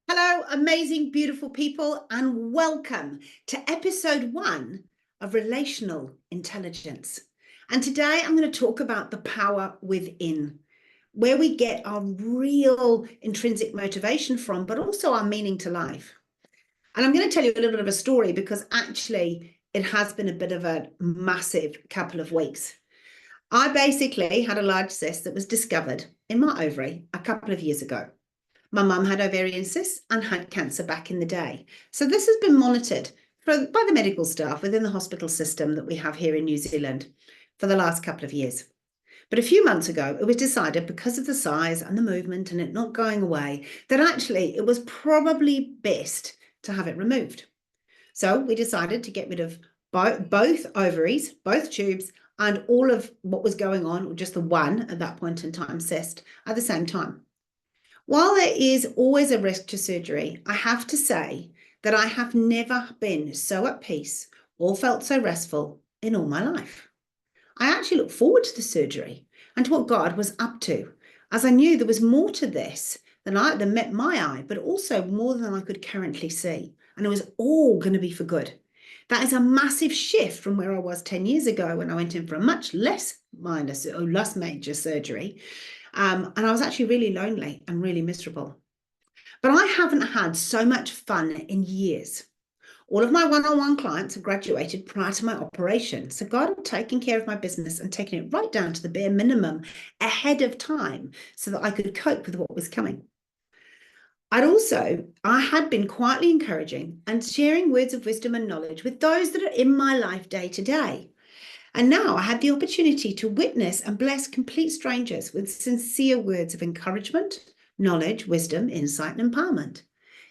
Hello, amazing, beautiful people, and welcome to episode 1 of Relational Intelligence. And today I'm going to talk about the power within, where we get our real intrinsic motivation from, but also our meaning to life. And I'm going to tell you a little bit of a story because actually it has been a bit of a massive couple of weeks. I basically had a large cyst that was discovered in my ovary a couple of years ago. My mum had ovarian cysts and had cancer back in the day. So this has been monitored by the medical staff within the hospital system that we have here in New Zealand for the last couple of years. But a few months ago, it was decided because of the size and the movement and it not going away, that actually it was probably best to have it removed. So we decided to get rid of both ovaries, both tubes, and all of what was going on, or just the one at that point in time, cyst, at the same time. While there is always a risk to surgery, I have to say that I have never been so at peace or felt so restful in all my life. I actually look forward to the surgery and to what God was up to, as I knew there was more to this than met my eye, but also more than I could currently see. And it was all going to be for good. That is a massive shift from where I was 10 years ago when I went in for a much less major surgery. And I was actually really lonely and really miserable. But I haven't had so much fun in years. All of my one-on-one clients have graduated prior to my operation. So God had taken care of my business and taken it right down to the bare minimum ahead of time so that I could cope with what was coming. I had been quietly encouraging and sharing words of wisdom and knowledge with those that are in my life day to day. And now I had the opportunity to witness and bless complete strangers with sincere words of encouragement, knowledge, wisdom, insight, and empowerment.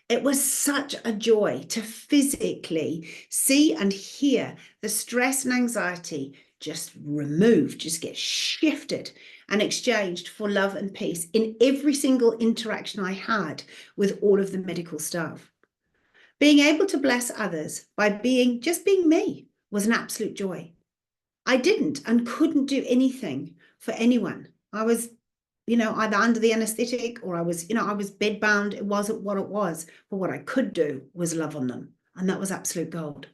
It was such a joy to physically see and hear the stress and anxiety just removed, just get shifted and exchanged for love and peace in every single interaction I had with all of the medical staff. Being able to bless others by just being me was an absolute joy. I didn't and couldn't do anything for anyone. I was, either under the anesthetic or I was bedbound. It wasn't what it was. But what I could do was love on them. And that was absolute gold.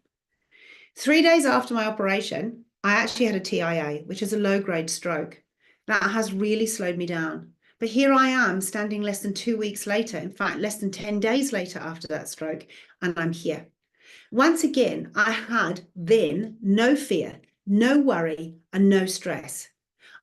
3 days after my operation, I actually had a T.I.A, which is a low-grade stroke. That has really slowed me down. But here I am standing less than 2 weeks later, in fact, less than 10 days later after that stroke, and I'm here. Once again, I had then no fear, no worry, and no stress.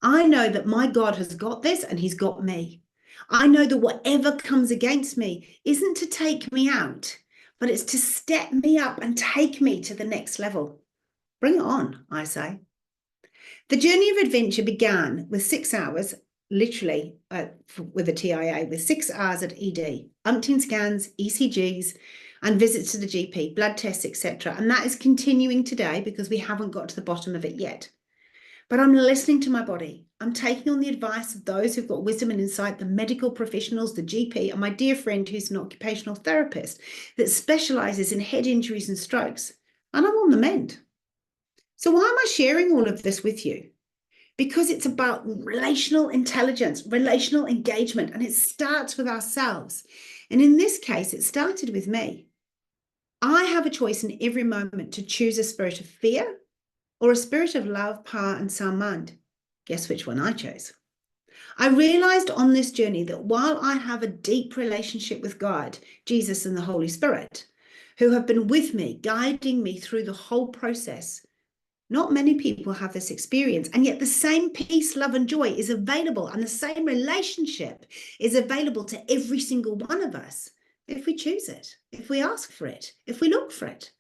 I know that my God has got this and he's got me. I know that whatever comes against me isn't to take me out, but it's to step me up and take me to the next level. Bring it on, I say. The journey of adventure began with 6 hours, literally with a T.I.A, with 6 hours at ED, umpteen scans, ECGs, and visits to the GP, blood tests, etc. And that is continuing today because we haven't got to the bottom of it yet. But I'm listening to my body. I'm taking on the advice of those who've got wisdom and insight, the medical professionals, the GP, and my dear friend who's an occupational therapist that specializes in head injuries and strokes. And I'm on the mend. So why am I sharing all of this with you? Because it's about relational intelligence, relational engagement, and it starts with ourselves. And in this case, it started with me. I have a choice in every moment to choose a spirit of fear or a spirit of love, power, and sound mind. Guess which one I chose? I realized on this journey that while I have a deep relationship with God, Jesus, and the Holy Spirit, who have been with me, guiding me through the whole process, not many people have this experience, and yet the same peace, love, and joy is available, and the same relationship is available to every single one of us if we choose it, if we ask for it, if we look for it.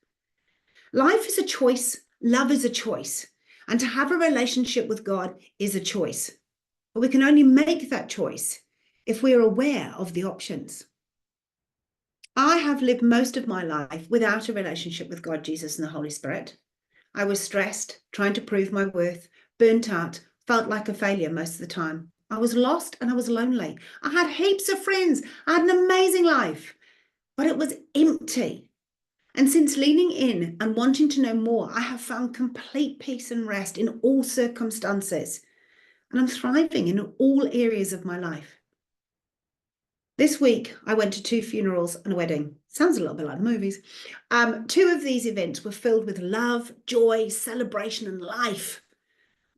Life is a choice. Love is a choice. And to have a relationship with God is a choice. But we can only make that choice if we are aware of the options. I have lived most of my life without a relationship with God, Jesus, and the Holy Spirit. I was stressed, trying to prove my worth, burnt out, felt like a failure most of the time. I was lost and I was lonely. I had heaps of friends. I had an amazing life, but it was empty. And since leaning in and wanting to know more, I have found complete peace and rest in all circumstances. And I'm thriving in all areas of my life. This week, I went to 2 funerals and a wedding. Sounds a little bit like movies. 2 of these events were filled with love, joy, celebration, and life.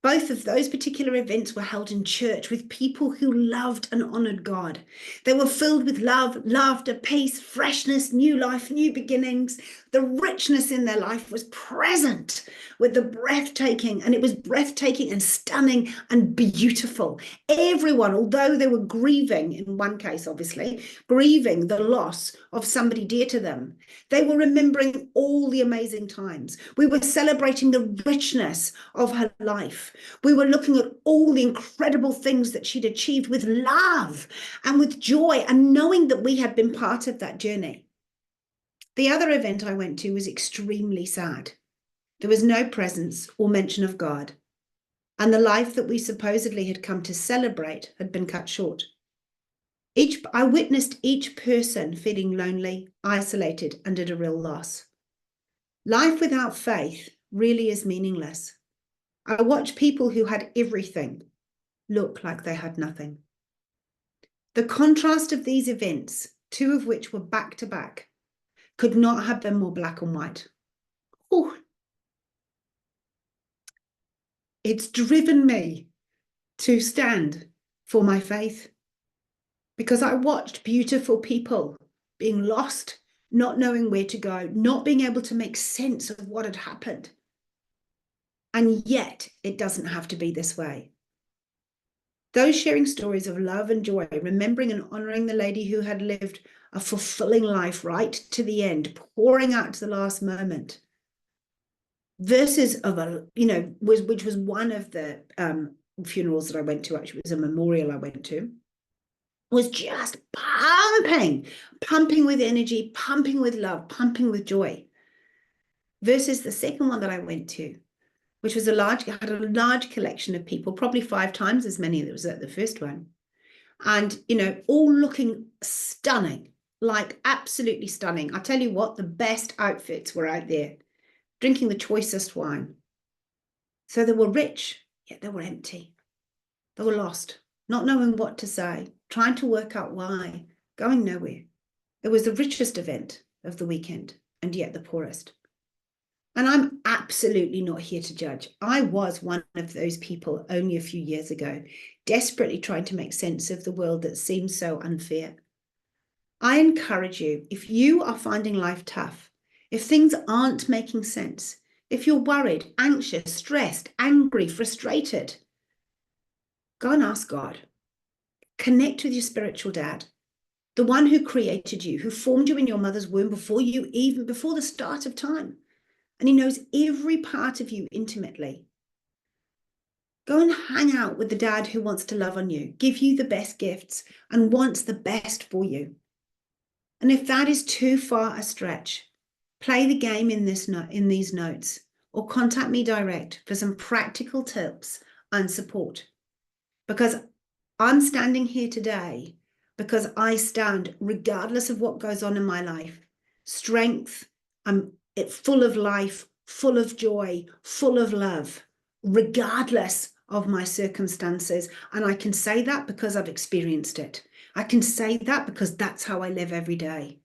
Both of those particular events were held in church with people who loved and honored God. They were filled with love, laughter, peace, freshness, new life, new beginnings. The richness in their life was present with the breathtaking, and it was breathtaking and stunning and beautiful. Everyone, although they were grieving, in one case, obviously, grieving the loss of somebody dear to them, they were remembering all the amazing times. We were celebrating the richness of her life. We were looking at all the incredible things that she'd achieved with love and with joy, and knowing that we had been part of that journey. The other event I went to was extremely sad. There was no presence or mention of God, and the life that we supposedly had come to celebrate had been cut short. I witnessed each person feeling lonely, isolated, and at a real loss. Life without faith really is meaningless. I watched people who had everything look like they had nothing. The contrast of these events, 2 of which were back to back, could not have been more black and white. Oh, it's driven me to stand for my faith, because I watched beautiful people being lost, not knowing where to go, not being able to make sense of what had happened. And yet, it doesn't have to be this way. Those sharing stories of love and joy, remembering and honoring the lady who had lived a fulfilling life right to the end, pouring out to the last moment, verses of which was one of the funerals that I went to, actually, it was a memorial I went to, was just pumping with energy, pumping with love, pumping with joy. Versus the second one that I went to, which was had a large collection of people, probably 5 times as many that was at the first one. And, all looking stunning, like absolutely stunning. I tell you what, the best outfits were out there, drinking the choicest wine. So they were rich, yet they were empty. They were lost, not knowing what to say, trying to work out why, going nowhere. It was the richest event of the weekend, and yet the poorest. And I'm absolutely not here to judge. I was one of those people only a few years ago, desperately trying to make sense of the world that seems so unfair. I encourage you, if you are finding life tough, if things aren't making sense, if you're worried, anxious, stressed, angry, frustrated, go and ask God. Connect with your spiritual dad, the one who created you, who formed you in your mother's womb before the start of time. And he knows every part of you intimately. Go and hang out with the dad who wants to love on you, give you the best gifts, and wants the best for you. And if that is too far a stretch, play the game in these notes, or contact me direct for some practical tips and support. Because I'm standing here today because I stand, regardless of what goes on in my life, strength, I'm full of life, full of joy, full of love, regardless of my circumstances. And I can say that because I've experienced it. I can say that because that's how I live every day.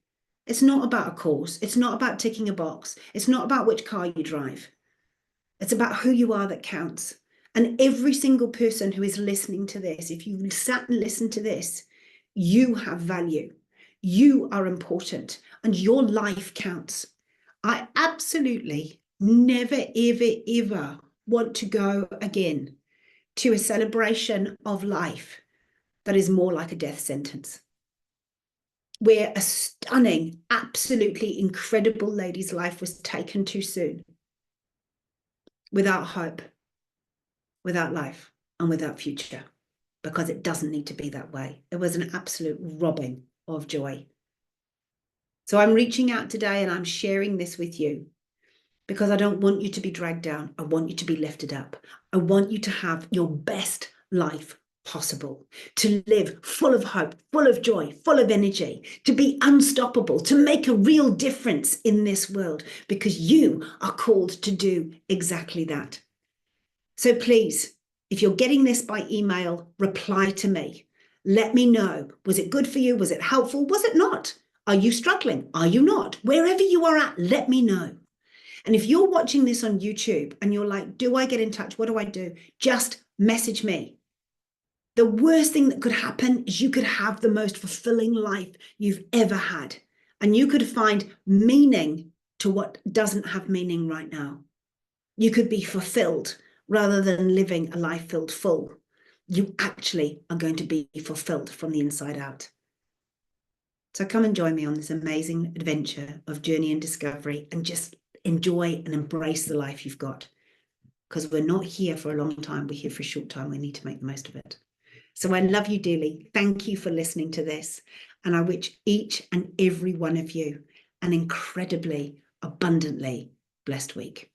It's not about a course. It's not about ticking a box. It's not about which car you drive. It's about who you are that counts. And every single person who is listening to this, if you sat and listened to this, you have value. You are important, and your life counts. I absolutely never, ever, ever want to go again to a celebration of life that is more like a death sentence, where a stunning, absolutely incredible lady's life was taken too soon, without hope, without life, and without future, because it doesn't need to be that way. It was an absolute robbing of joy. So I'm reaching out today and I'm sharing this with you because I don't want you to be dragged down. I want you to be lifted up. I want you to have your best life possible, to live full of hope, full of joy, full of energy, to be unstoppable, to make a real difference in this world, because you are called to do exactly that. So please, if you're getting this by email, reply to me. Let me know. Was it good for you? Was it helpful? Was it not? Are you struggling? Are you not? Wherever you are at, let me know. And if you're watching this on YouTube and you're like, do I get in touch? What do I do? Just message me. The worst thing that could happen is you could have the most fulfilling life you've ever had. And you could find meaning to what doesn't have meaning right now. You could be fulfilled rather than living a life filled full. You actually are going to be fulfilled from the inside out. So come and join me on this amazing adventure of journey and discovery, and just enjoy and embrace the life you've got. Because we're not here for a long time. We're here for a short time. We need to make the most of it. So I love you dearly. Thank you for listening to this. And I wish each and every one of you an incredibly, abundantly blessed week.